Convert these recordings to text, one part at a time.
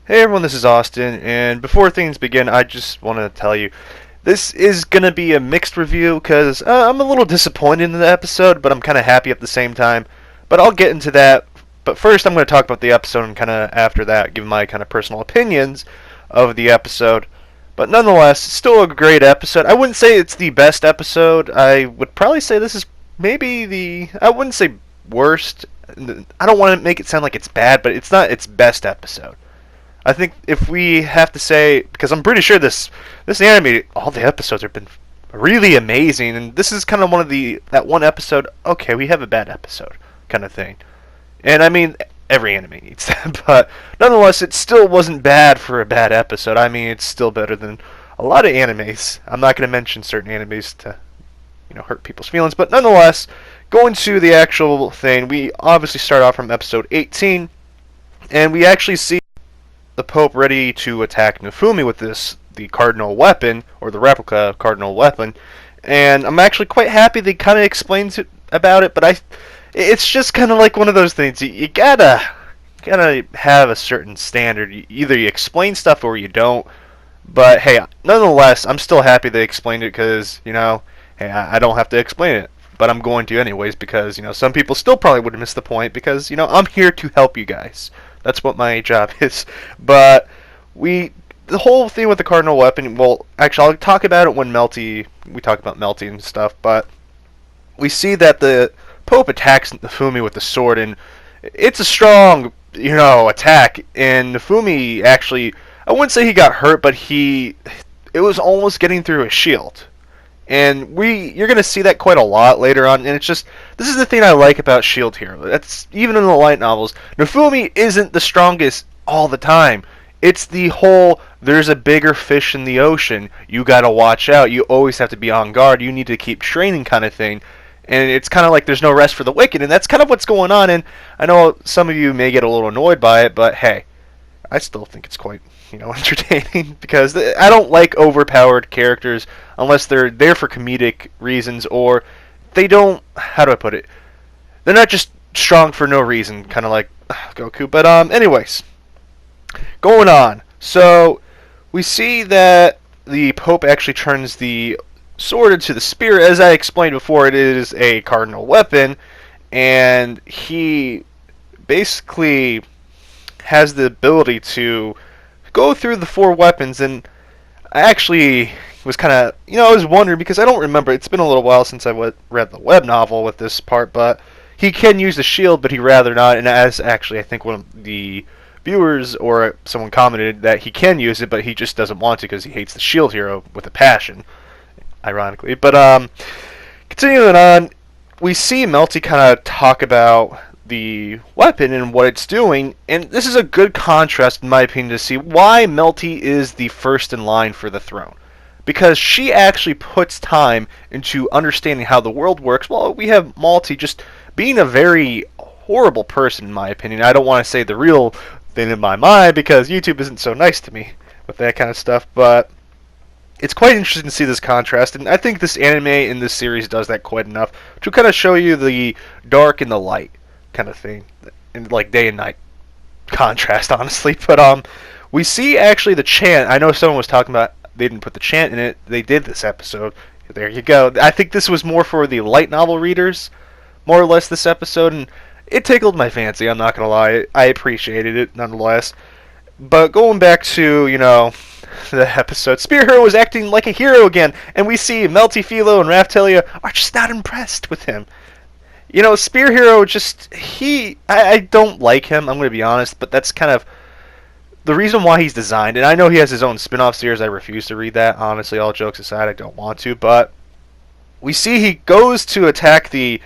Hey everyone, this is Austin, and before things begin, I just want to tell you this is going to be a mixed review because I'm a little disappointed in the episode, but I'm kind of happy at the same time. But I'll get into that. But first, I'm going to talk about the episode and kind of after that, give my kind of personal opinions of the episode. But nonetheless, still a great episode. I wouldn't say it's the best episode. I would probably say this is maybe I wouldn't say worst. I don't want to make it sound like it's bad, but it's not its best episode. I think if we have to say, because I'm pretty sure this anime, all the episodes have been really amazing, and this is kind of one of that one episode. Okay, we have a bad episode, kind of thing. And I mean, every anime needs that, but nonetheless, it still wasn't bad for a bad episode. I mean, it's still better than a lot of animes. I'm not going to mention certain animes to, hurt people's feelings, but nonetheless, going to the actual thing, we obviously start off from episode 18, and we actually see the Pope ready to attack Nofumi with the Cardinal weapon, or the replica Cardinal weapon, and I'm actually quite happy they kind of explains about it, but it's just kind of like one of those things, you gotta have a certain standard, either you explain stuff or you don't, but hey, nonetheless, I'm still happy they explained it, because, hey, I don't have to explain it, but I'm going to anyways, because, some people still probably would have missed the point, because, I'm here to help you guys. That's what my job is. But the whole thing with the Cardinal weapon, well, actually, I'll talk about it when we talk about Melty and stuff, but we see that the Pope attacks Nofumi with the sword, and it's a strong, attack, and Nofumi actually, I wouldn't say he got hurt, but it was almost getting through his shield. And you're going to see that quite a lot later on, and it's just, this is the thing I like about Shield Hero. That's, even in the light novels, Nofumi isn't the strongest all the time. It's the whole, there's a bigger fish in the ocean, you gotta watch out, you always have to be on guard, you need to keep training kind of thing. And it's kind of like there's no rest for the wicked, and that's kind of what's going on, and I know some of you may get a little annoyed by it, but hey, I still think it's quite, entertaining, because I don't like overpowered characters unless they're there for comedic reasons, or they don't, how do I put it, they're not just strong for no reason, kind of like Goku. But anyways, going on. So we see that the Pope actually turns the sword into the spear. As I explained before, it is a cardinal weapon, and he basically has the ability to go through the four weapons, and I actually was kind of, I was wondering, because I don't remember, it's been a little while since I read the web novel with this part, but he can use the shield, but he'd rather not, and as actually I think one of the viewers or someone commented that he can use it, but he just doesn't want to because he hates the shield hero with a passion, ironically. But continuing on, we see Melty kind of talk about the weapon and what it's doing, and this is a good contrast, in my opinion, to see why Melty is the first in line for the throne. Because she actually puts time into understanding how the world works, while we have Malty just being a very horrible person, in my opinion. I don't want to say the real thing in my mind, because YouTube isn't so nice to me with that kind of stuff, but it's quite interesting to see this contrast, and I think this anime in this series does that quite enough to kind of show you the dark and the light kind of thing, and like day and night contrast, honestly. But we see actually the chant. I know someone was talking about they didn't put the chant in it. They did this episode. There you go. I think this was more for the light novel readers, more or less, this episode, and it tickled my fancy. I'm not gonna lie. I appreciated it nonetheless. But going back to the episode, Spear Hero was acting like a hero again, and we see Melty, Philo, and Raftelia are just not impressed with him. Spear Hero I don't like him, I'm going to be honest, but that's kind of the reason why he's designed. And I know he has his own spin-off series, I refuse to read that, honestly, all jokes aside, I don't want to, but we see he goes to attack the,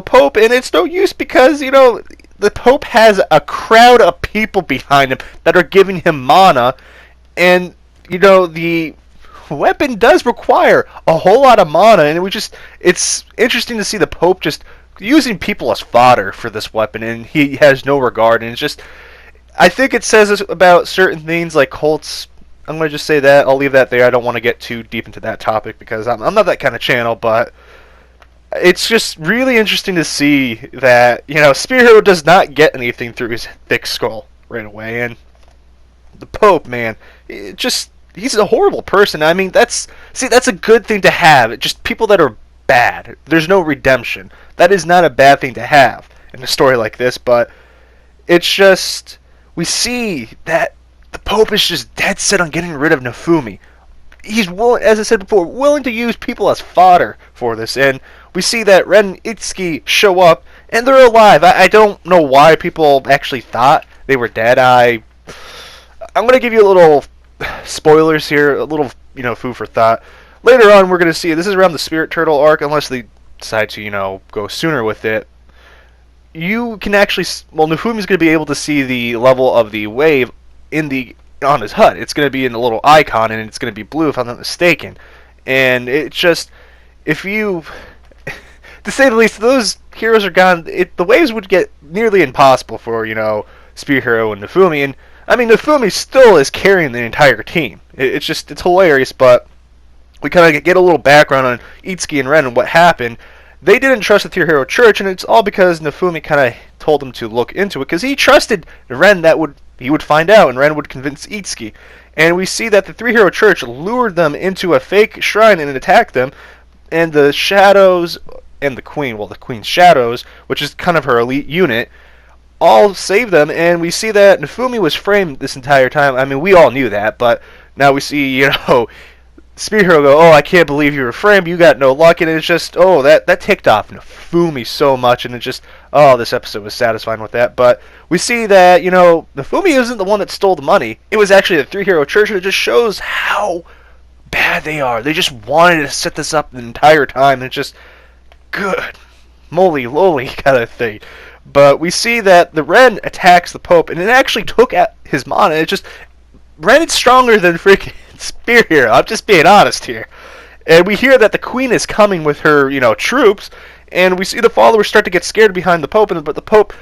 Pope, and it's no use because, the Pope has a crowd of people behind him that are giving him mana, and, the weapon does require a whole lot of mana, and it's interesting to see the Pope just using people as fodder for this weapon, and he has no regard, and it's just, I think it says about certain things like cults. I'm going to just say that, I'll leave that there. I don't want to get too deep into that topic because I'm not that kind of channel, but it's just really interesting to see that, Spear Hero does not get anything through his thick skull right away, and the Pope, man, he's a horrible person. I mean, that's a good thing to have. Just people that are bad. There's no redemption. That is not a bad thing to have in a story like this, but it's just we see that the Pope is just dead set on getting rid of Nofumi. He's willing, as I said before, willing to use people as fodder for this, and we see that Ren and Itsuki show up, and they're alive. I don't know why people actually thought they were dead. I'm gonna give you a little spoilers here, a little food for thought. Later on, we're gonna see this is around the Spirit Turtle arc, unless they decide to go sooner with it. You can actually, Nofumi's going to be able to see the level of the wave on his HUD. It's going to be in a little icon, and it's going to be blue, if I'm not mistaken. And it's just, if you, to say the least, those heroes are gone, the waves would get nearly impossible for, Spear Hero and Nofumi. And, I mean, Nofumi still is carrying the entire team. It's hilarious, but we kind of get a little background on Itsuki and Ren and what happened. They didn't trust the Three Hero Church, and it's all because Nofumi kind of told them to look into it, because he trusted Ren that he would find out, and Ren would convince Itsuki. And we see that the Three Hero Church lured them into a fake shrine and attacked them, and the Shadows and the Queen's Shadows, which is kind of her elite unit, all saved them, and we see that Nofumi was framed this entire time. I mean, we all knew that, but now we see, Spear Hero go, oh, I can't believe you were framed, you got no luck, and it's just, oh, that ticked off Nofumi so much, and it just, oh, this episode was satisfying with that. But we see that, Nofumi isn't the one that stole the money. It was actually the Three Hero Church, and it just shows how bad they are. They just wanted to set this up the entire time, and it's just, good, moly loli kind of thing. But we see that the Ren attacks the Pope, and it actually took out his mana. It just, Ren is stronger than freaking Spear Hero. I'm just being honest here. And we hear that the Queen is coming with her, troops, and we see the followers start to get scared behind the Pope, but the Pope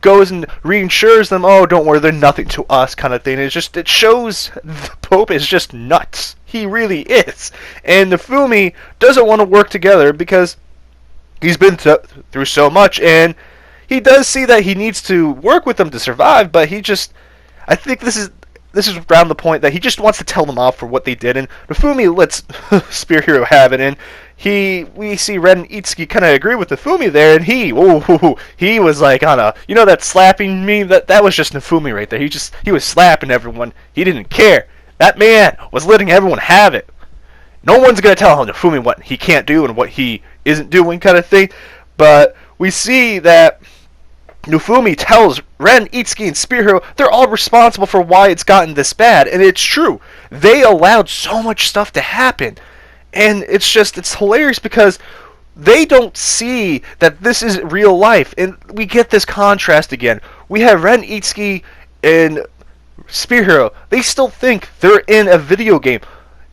goes and reassures them, oh, don't worry, they're nothing to us, kind of thing. It shows the Pope is just nuts. He really is. And Nofumi doesn't want to work together because he's been through so much, and he does see that he needs to work with them to survive, but I think this is around the point that he just wants to tell them off for what they did, and Nofumi lets Spear Hero have it, and we see Ren and Itsuki kind of agree with Nofumi there, and he was like on a, that slapping meme, that was just Nofumi right there. He was slapping everyone. He didn't care. That man was letting everyone have it. No one's going to tell Nofumi what he can't do and what he isn't doing, kind of thing. But we see that Nofumi tells Ren, Itsuki, and Spear Hero they're all responsible for why it's gotten this bad, and it's true. They allowed so much stuff to happen, and it's hilarious because they don't see that this is real life, and we get this contrast again. We have Ren, Itsuki, and Spear Hero. They still think they're in a video game,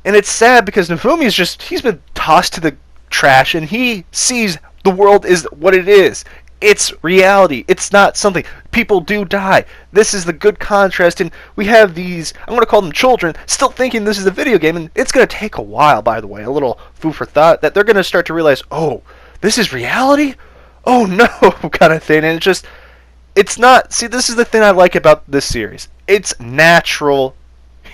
and it's sad because Nofumi he's been tossed to the trash, and he sees the world is what it is. It's reality. It's not something. People do die. This is the good contrast, and we have these, I'm going to call them children, still thinking this is a video game, and it's going to take a while, by the way, a little food for thought, that they're going to start to realize, oh, this is reality? Oh no, kind of thing, and it's not, see, this is the thing I like about this series. It's natural,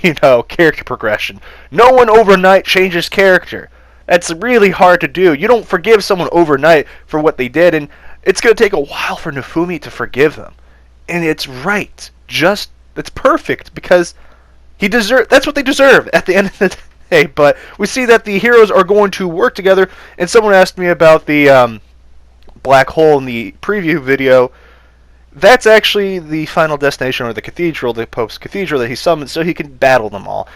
character progression. No one overnight changes character. That's really hard to do. You don't forgive someone overnight for what they did, and it's going to take a while for Nofumi to forgive them. And it's right. It's perfect because that's what they deserve at the end of the day. But we see that the heroes are going to work together. And someone asked me about the black hole in the preview video. That's actually the final destination, or the cathedral, the Pope's cathedral that he summoned so he can battle them all.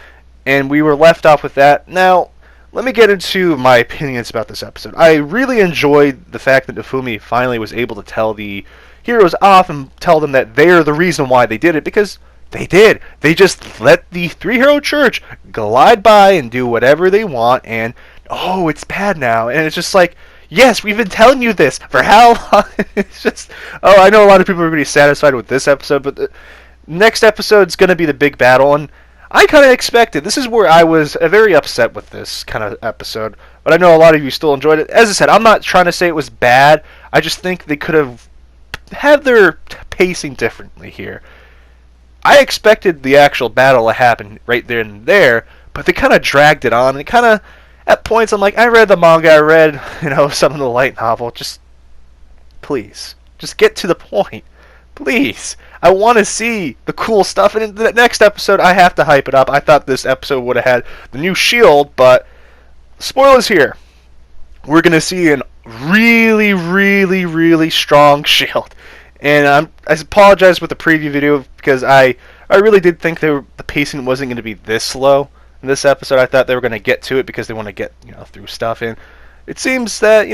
And we were left off with that. Now, let me get into my opinions about this episode. I really enjoyed the fact that Nofumi finally was able to tell the heroes off and tell them that they're the reason why they did it, because they did. They just let the Three Hero Church glide by and do whatever they want, and oh, it's bad now. And it's just like, yes, we've been telling you this for how long? It's just, oh, I know a lot of people are going to be satisfied with this episode, but the next episode's going to be the big battle, and I kind of expected. This is where I was very upset with this kind of episode, but I know a lot of you still enjoyed it. As I said, I'm not trying to say it was bad. I just think they could have had their pacing differently here. I expected the actual battle to happen right there and there, but they kind of dragged it on. And it kind of, at points, I'm like, I read the manga, I read, some of the light novel. Just, please, just get to the point. Please. I want to see the cool stuff. And in the next episode, I have to hype it up. I thought this episode would have had the new shield, but spoilers here. We're going to see a really, really, really strong shield. And I apologize with the preview video because I really did think the pacing wasn't going to be this slow in this episode. I thought they were going to get to it because they want to get through stuff. And it seems that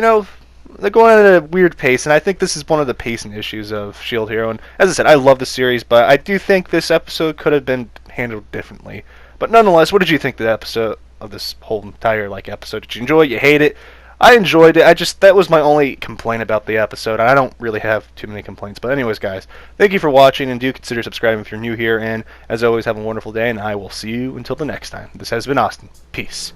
they're going at a weird pace, and I think this is one of the pacing issues of Shield Hero. And as I said, I love the series, but I do think this episode could have been handled differently. But nonetheless, what did you think of this whole entire episode? Did you enjoy it? You hate it? I enjoyed it. That was my only complaint about the episode. I don't really have too many complaints. But anyways, guys, thank you for watching, and do consider subscribing if you're new here. And as always, have a wonderful day, and I will see you until the next time. This has been Austin. Peace.